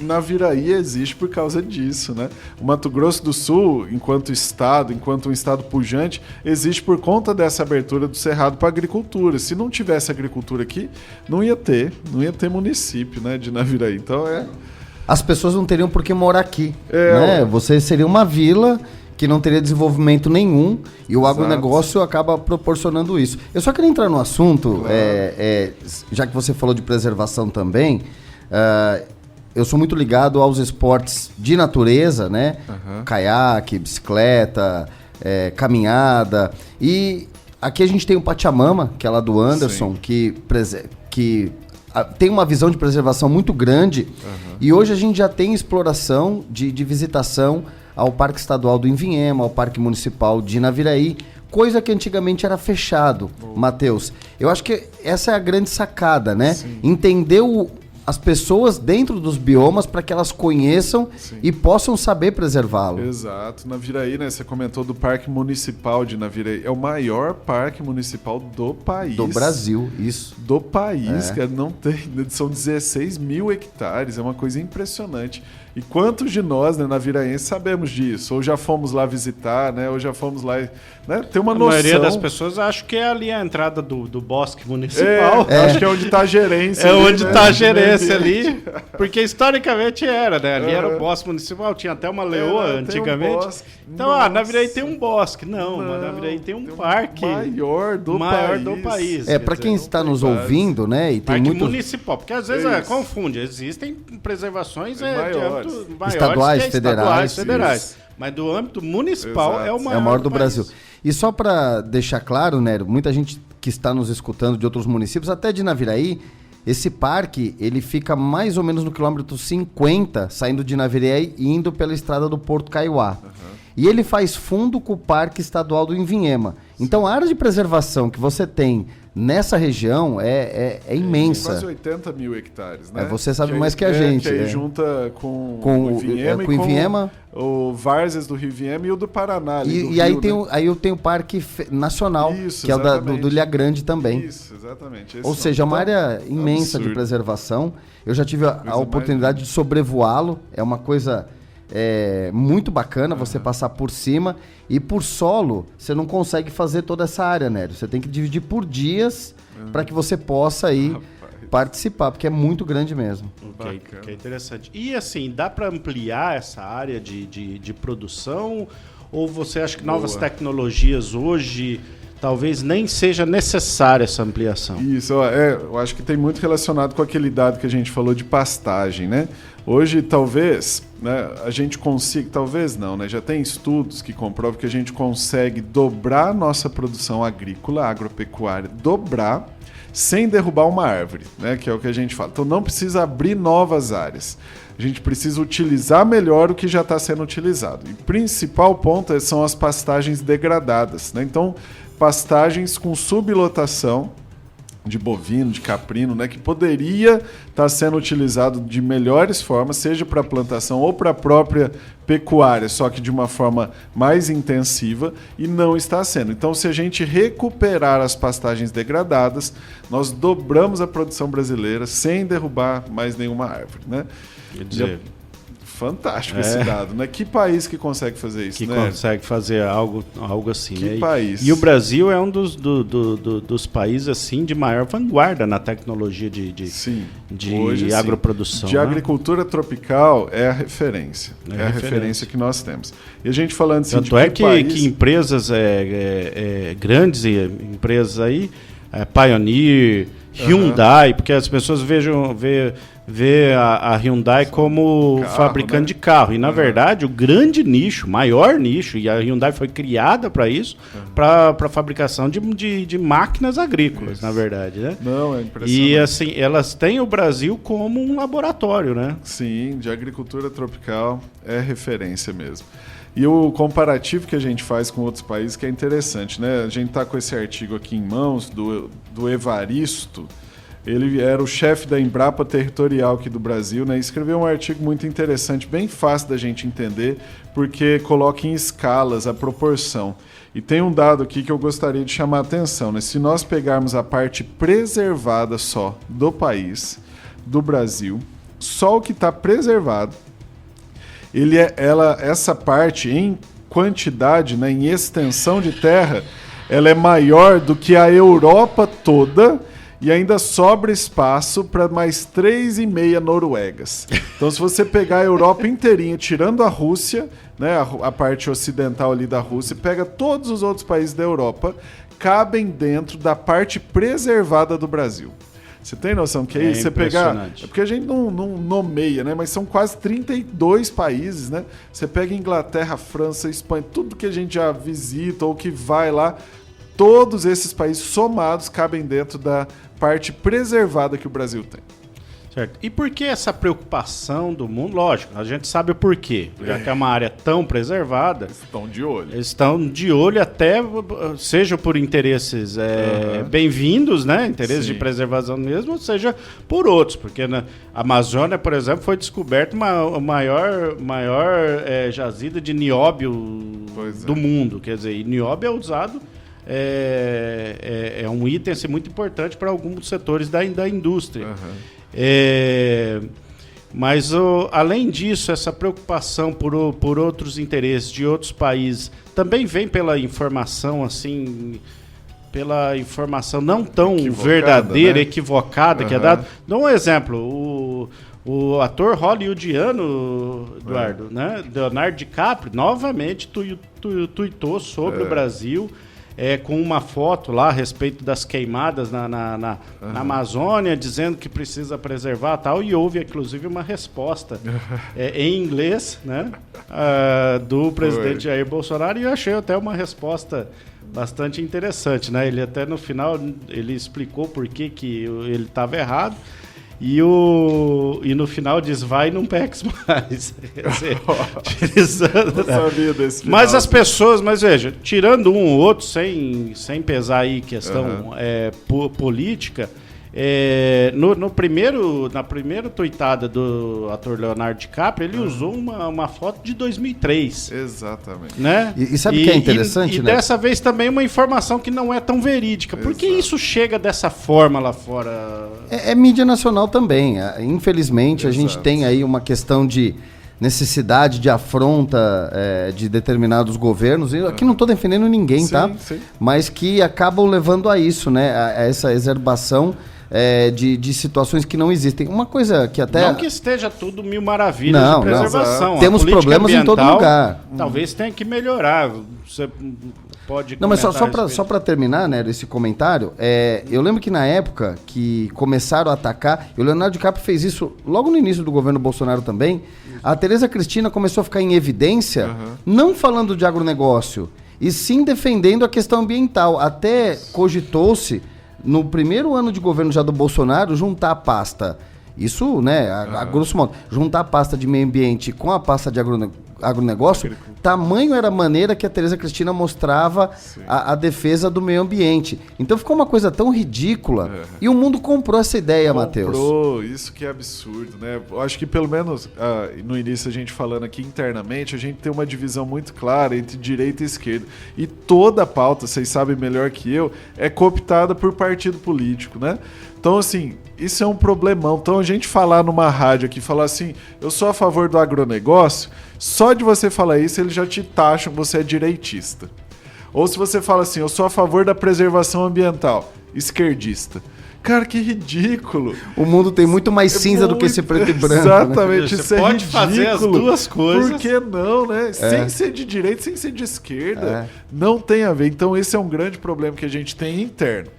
Naviraí existe por causa disso, né? O Mato Grosso do Sul, enquanto um estado pujante, existe por conta dessa abertura do Cerrado para a agricultura. Se não tivesse agricultura aqui, não ia ter município, né, de Naviraí. Então as pessoas não teriam por que morar aqui, né? Você seria uma vila que não teria desenvolvimento nenhum e o agronegócio acaba proporcionando isso. Eu só queria entrar no assunto, já que você falou de preservação também, eu sou muito ligado aos esportes de natureza, né? Caiaque, bicicleta, caminhada. E aqui a gente tem o Pachamama, que é lá do Anderson, que tem uma visão de preservação muito grande. E hoje a gente já tem exploração de visitação ao Parque Estadual do Inviema, ao Parque Municipal de Naviraí, coisa que antigamente era fechado, Matheus. Eu acho que essa é a grande sacada, né? Sim. Entender as pessoas dentro dos biomas para que elas conheçam e possam saber preservá-lo. Exato. Naviraí, né? Você comentou do Parque Municipal de Naviraí. É o maior parque municipal do país. Do Brasil, isso. Do país, cara. Não tem. São 16 mil hectares. É uma coisa impressionante. E quantos de nós, né, naviraenses, sabemos disso? Ou já fomos lá visitar, né? Ou já fomos lá, né? Tem uma noção. A maioria das pessoas acha que é ali a entrada do bosque municipal. Acho que é onde está a gerência. É ali, onde está a gerência ali. Porque historicamente era, né? Ali era o bosque municipal. Tinha até uma leoa antigamente. Então, Naviraí tem um bosque. Não, mas Naviraí tem um parque. Maior do país. Para quem está nos ouvindo, né? E tem parque municipal. Porque às vezes confunde. Existem preservações maiores, estaduais, federais. Mas do âmbito municipal é o maior do Brasil. E só para deixar claro, Nério, muita gente que está nos escutando de outros municípios, até de Naviraí, esse parque ele fica mais ou menos no quilômetro 50, saindo de Naviraí e indo pela estrada do Porto Kaiowá. E ele faz fundo com o Parque Estadual do Inviema. Então a área de preservação que você tem nessa região é imensa. Quase 80 mil hectares, né? Você sabe mais que a gente. Que aí junta com o Inviema com o Inviema, o Várzeas do Rio Inviema e o do Paraná. E aí, aí eu tenho o Parque Nacional, que é o do Ilha Grande também. Isso, exatamente. Ou seja, é uma área imensa de preservação. Eu já tive a oportunidade de sobrevoá-lo. É uma coisa muito bacana você passar por cima. E por solo, você não consegue fazer toda essa área, né? Você tem que dividir por dias para que você possa aí participar, porque é muito grande mesmo. Que é interessante. E assim, dá para ampliar essa área de produção? Ou você acha que novas tecnologias hoje talvez nem seja necessária essa ampliação? Isso, eu acho que tem muito relacionado com aquele dado que a gente falou de pastagem, né? Hoje, talvez, né, a gente consiga, talvez não, né? Já tem estudos que comprovam que a gente consegue dobrar a nossa produção agrícola, agropecuária, dobrar, sem derrubar uma árvore, né? Que é o que a gente fala. Então, não precisa abrir novas áreas. A gente precisa utilizar melhor o que já está sendo utilizado. E o principal ponto são as pastagens degradadas, né? Então, pastagens com sublotação de bovino, de caprino, né, que poderia estar sendo utilizado de melhores formas, seja para plantação ou para a própria pecuária, só que de uma forma mais intensiva, e não está sendo. Então, se a gente recuperar as pastagens degradadas, nós dobramos a produção brasileira sem derrubar mais nenhuma árvore, né? Quer dizer, fantástico esse dado, né? Que país que consegue fazer isso, que né? consegue fazer algo assim, que né? país? E o Brasil é um dos países assim de maior vanguarda na tecnologia de hoje, agroprodução. De agricultura tropical é a referência. É a referência que nós temos. E a gente falando assim, tanto é que empresas grandes empresas aí, Pioneer, Hyundai, porque as pessoas vê a Hyundai como fabricante, né, de carro. E, na verdade, o grande nicho, maior nicho, e a Hyundai foi criada para isso, para a fabricação de máquinas agrícolas, na verdade, né? Não, é impressionante. E, assim, elas têm o Brasil como um laboratório, né? Sim, de agricultura tropical é referência mesmo. E o comparativo que a gente faz com outros países que é interessante, né? A gente está com esse artigo aqui em mãos do Evaristo. Ele era o chefe da Embrapa Territorial aqui do Brasil, né? Escreveu um artigo muito interessante, bem fácil da gente entender, porque coloca em escalas a proporção. E tem um dado aqui que eu gostaria de chamar a atenção, né? Se nós pegarmos a parte preservada só do país, do Brasil, só o que está preservado. Essa parte em quantidade, né, em extensão de terra, ela é maior do que a Europa toda e ainda sobra espaço para mais 3,5 Noruegas. Então, se você pegar a Europa inteirinha, tirando a Rússia, né, a parte ocidental ali da Rússia, pega todos os outros países da Europa, cabem dentro da parte preservada do Brasil. Você tem noção que é isso? Você pegar. É porque a gente não nomeia, né? Mas são quase 32 países, né? Você pega Inglaterra, França, Espanha, tudo que a gente já visita ou que vai lá, todos esses países somados cabem dentro da parte preservada que o Brasil tem. Certo. E por que essa preocupação do mundo? Lógico, a gente sabe o porquê. Já que é uma área tão preservada... Estão de olho. Eles estão de olho até, seja por interesses bem-vindos, né? Interesses de preservação mesmo, seja por outros. Porque na Amazônia, por exemplo, foi descoberta a maior jazida de nióbio do mundo. Quer dizer, e nióbio é usado... É um item assim, muito importante para alguns setores da indústria. Mas além disso, essa preocupação por outros interesses de outros países também vem pela informação assim, pela informação não tão verdadeira, né? Equivocada que é dada. Dá um exemplo, o ator hollywoodiano, Eduardo, né? Leonardo DiCaprio, novamente tuitou sobre o Brasil. Com uma foto lá a respeito das queimadas na Amazônia, dizendo que precisa preservar tal, e houve inclusive uma resposta em inglês, né, do presidente Jair Bolsonaro, e eu achei até uma resposta bastante interessante, né? Ele até no final ele explicou por que ele estava errado. E no final diz, vai e não peques mais. Mas as pessoas, veja, tirando um ou outro, sem pesar aí questão política, na primeira tuitada do ator Leonardo DiCaprio, ele usou uma foto de 2003. Exatamente. Né? E sabe o que é interessante, né? E dessa vez também uma informação que não é tão verídica. Por que isso chega dessa forma lá fora? É mídia nacional também. Infelizmente, a gente tem aí uma questão de necessidade de afronta de determinados governos. Eu aqui não estou defendendo ninguém, tá? Sim. Mas que acabam levando a isso, né? A essa exacerbação de situações que não existem. Uma coisa que até... Não que esteja tudo mil maravilhas de preservação. Não. Temos problemas em todo lugar. Talvez tenha que melhorar. Você pode... Não, mas só para terminar, né, esse comentário, eu lembro que na época que começaram a atacar, e o Leonardo DiCaprio fez isso logo no início do governo Bolsonaro também, a Tereza Cristina começou a ficar em evidência, não falando de agronegócio, e sim defendendo a questão ambiental. Até cogitou-se, no primeiro ano de governo já do Bolsonaro, juntar a pasta, isso, né, a grosso modo, juntar a pasta de meio ambiente com a pasta de agronegócio, tamanho era a maneira que a Tereza Cristina mostrava a defesa do meio ambiente. Então ficou uma coisa tão ridícula e o mundo comprou essa ideia, Matheus. Comprou, isso que é absurdo, né? Eu acho que pelo menos no início a gente falando aqui internamente, a gente tem uma divisão muito clara entre direita e esquerda. E toda a pauta, vocês sabem melhor que eu, é cooptada por partido político, né? Então, assim, isso é um problemão. Então, a gente falar numa rádio aqui, falar assim, eu sou a favor do agronegócio, só de você falar isso, eles já te taxam que você é direitista. Ou se você fala assim, eu sou a favor da preservação ambiental, esquerdista. Cara, que ridículo. O mundo tem muito mais cinza do que esse preto e branco. Exatamente, né? Isso é ridículo. Fazer as duas coisas. Por que não, né? Sem ser de direita, sem ser de esquerda. Não tem a ver. Então, esse é um grande problema que a gente tem interno.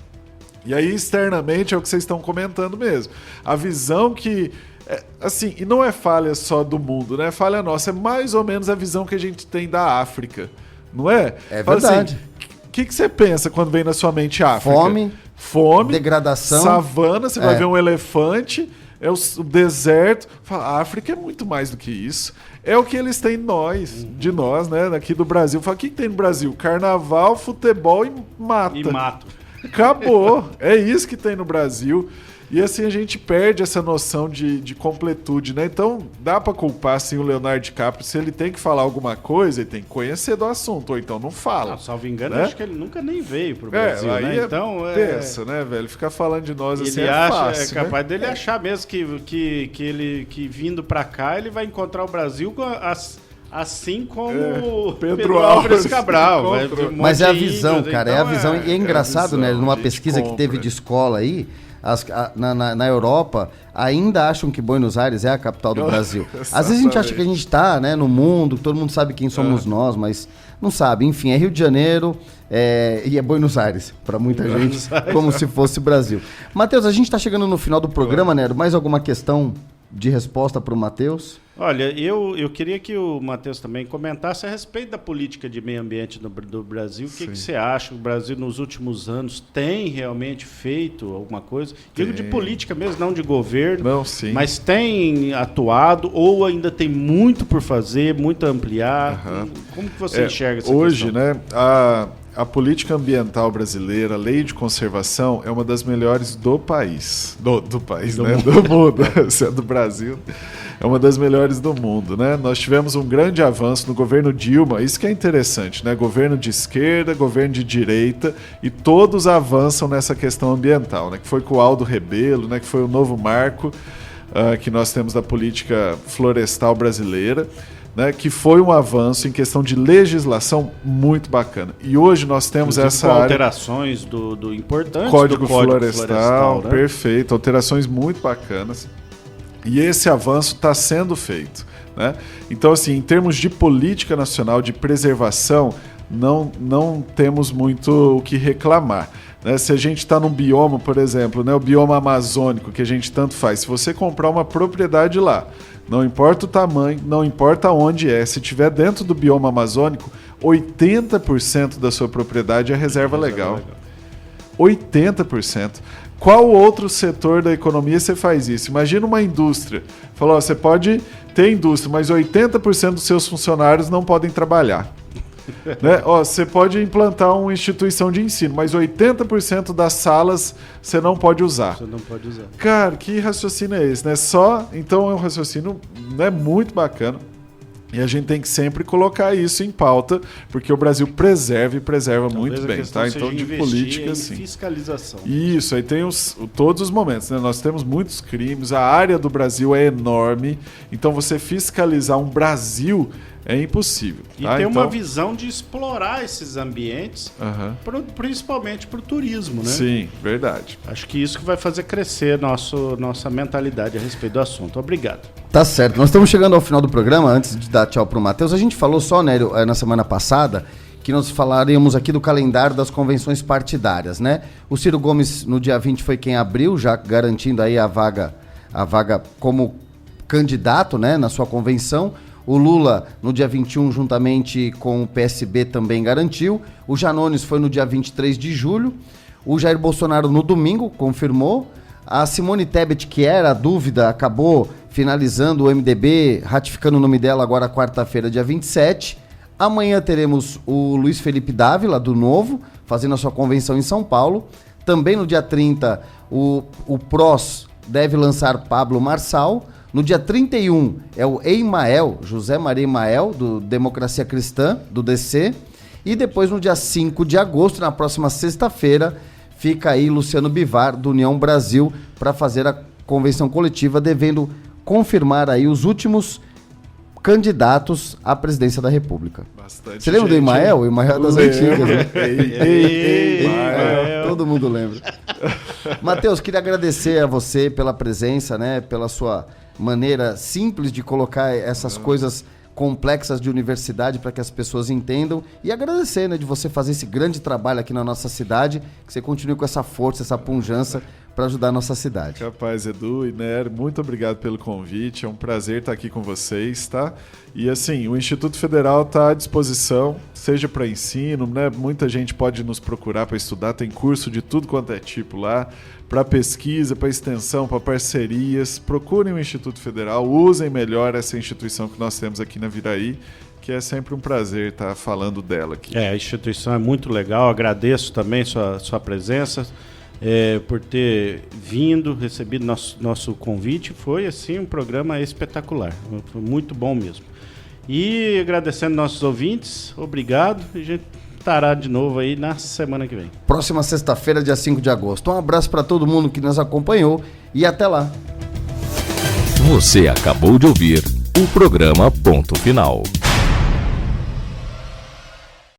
E aí, externamente, é o que vocês estão comentando mesmo. A visão que... assim, e não é falha só do mundo, né? Falha nossa. É mais ou menos a visão que a gente tem da África. Não é? É verdade. O que você pensa quando vem na sua mente África? Fome, degradação. Savana, você vai ver um elefante, o deserto. Fala, a África é muito mais do que isso. É o que eles têm de nós, né? Aqui do Brasil. Fala, o que tem no Brasil? Carnaval, futebol e mata. E mato. Acabou. É isso que tem no Brasil. E assim a gente perde essa noção de completude, né? Então dá pra culpar assim o Leonardo DiCaprio, se ele tem que falar alguma coisa, ele tem que conhecer do assunto, ou então não fala. Não, salvo engano, né? acho que ele nunca nem veio pro Brasil, aí né? Então pensa, né, velho? Ficar falando de nós assim ele é fácil, é capaz dele achar mesmo que vindo pra cá ele vai encontrar o Brasil assim como Pedro Álvares Cabral. Mas é a visão, cara, então é a visão. E é engraçado, né? Numa pesquisa que teve de escola aí, na Europa, ainda acham que Buenos Aires é a capital do Brasil. Às vezes a gente acha que a gente está, né, no mundo, todo mundo sabe quem somos nós, mas não sabe. Enfim, é Rio de Janeiro e é Buenos Aires, para muita gente, como se fosse Brasil. Matheus, a gente está chegando no final do programa, né? Mais alguma questão de resposta para o Matheus? Olha, eu queria que o Matheus também comentasse a respeito da política de meio ambiente do Brasil. O que você acha? O Brasil, nos últimos anos, tem realmente feito alguma coisa? Digo de política mesmo, não de governo. Mas tem atuado ou ainda tem muito por fazer, muito a ampliar? Como que você enxerga essa hoje, questão? Né, a política ambiental brasileira, a lei de conservação, é uma das melhores do país. Do país, né? Do mundo. Se é do Brasil, é uma das melhores do mundo, né? Nós tivemos um grande avanço no governo Dilma, isso que é interessante, né? Governo de esquerda, governo de direita, e todos avançam nessa questão ambiental, né? Que foi com o Aldo Rebelo, né? Que foi o novo marco que nós temos da política florestal brasileira. Né, que foi um avanço em questão de legislação muito bacana. E hoje nós temos essa área... alterações do importante Código do Código Florestal, né? Perfeito, alterações muito bacanas. E esse avanço está sendo feito. Né? Então, assim, em termos de política nacional de preservação, não temos muito o que reclamar. Né? Se a gente está num bioma, por exemplo, né, o bioma amazônico, que a gente tanto faz, se você comprar uma propriedade lá, não importa o tamanho, não importa onde se tiver dentro do bioma amazônico, 80% da sua propriedade é reserva legal. 80%. Qual outro setor da economia você faz isso? Imagina uma indústria. Falou, você pode ter indústria, mas 80% dos seus funcionários não podem trabalhar. Né? Você pode implantar uma instituição de ensino, mas 80% das salas você não pode usar. Cara, que raciocínio é esse? Né? Então é um raciocínio, né, muito bacana. E a gente tem que sempre colocar isso em pauta, porque o Brasil preserva e preserva muito bem. Tá? Então, de política, sim. Fiscalização. Isso, aí tem todos os momentos. Né? Nós temos muitos crimes, a área do Brasil é enorme, então você fiscalizar um Brasil é impossível. E tem uma visão de explorar esses ambientes, principalmente para o turismo, né? Sim, verdade. Acho que isso que vai fazer crescer nossa mentalidade a respeito do assunto. Obrigado. Tá certo. Nós estamos chegando ao final do programa. Antes de dar tchau pro Matheus, a gente falou só, Nélio, na semana passada, que nós falaríamos aqui do calendário das convenções partidárias, né? O Ciro Gomes, no dia 20, foi quem abriu, já garantindo aí a vaga como candidato, né, na sua convenção. O Lula, no dia 21, juntamente com o PSB, também garantiu. O Janones foi no dia 23 de julho. O Jair Bolsonaro, no domingo, confirmou. A Simone Tebet, que era a dúvida, acabou finalizando o MDB, ratificando o nome dela agora quarta-feira, dia 27. Amanhã teremos o Luiz Felipe Dávila, do Novo, fazendo a sua convenção em São Paulo. Também no dia 30, o PROS deve lançar Pablo Marçal. No dia 31 é o Eimael, José Maria Eimael, do Democracia Cristã, do DC. E depois, no dia 5 de agosto, na próxima sexta-feira, fica aí Luciano Bivar, do União Brasil, para fazer a convenção coletiva, devendo confirmar aí os últimos candidatos à presidência da República. Bastante. Você lembra do Eimael? O Eimael das antigas, né? Eimael. Todo mundo lembra. Matheus, queria agradecer a você pela presença, né? Pela sua maneira simples de colocar essas coisas complexas de universidade para que as pessoas entendam, e agradecer, né, de você fazer esse grande trabalho aqui na nossa cidade, que você continue com essa força, essa pujança para ajudar a nossa cidade. Capaz, Edu e Nery, muito obrigado pelo convite, é um prazer estar aqui com vocês, tá? E assim, o Instituto Federal está à disposição, seja para ensino, né? Muita gente pode nos procurar para estudar, tem curso de tudo quanto é tipo lá, para pesquisa, para extensão, para parcerias. Procurem o Instituto Federal, usem melhor essa instituição que nós temos aqui na Viraí, que é sempre um prazer estar falando dela aqui. A instituição é muito legal, agradeço também sua presença. por ter vindo, recebido nosso convite. Foi assim um programa espetacular, foi muito bom mesmo. E agradecendo nossos ouvintes, obrigado, e a gente estará de novo aí na semana que vem. Próxima sexta-feira, dia 5 de agosto. Um abraço para todo mundo que nos acompanhou e até lá. Você acabou de ouvir o programa Ponto Final.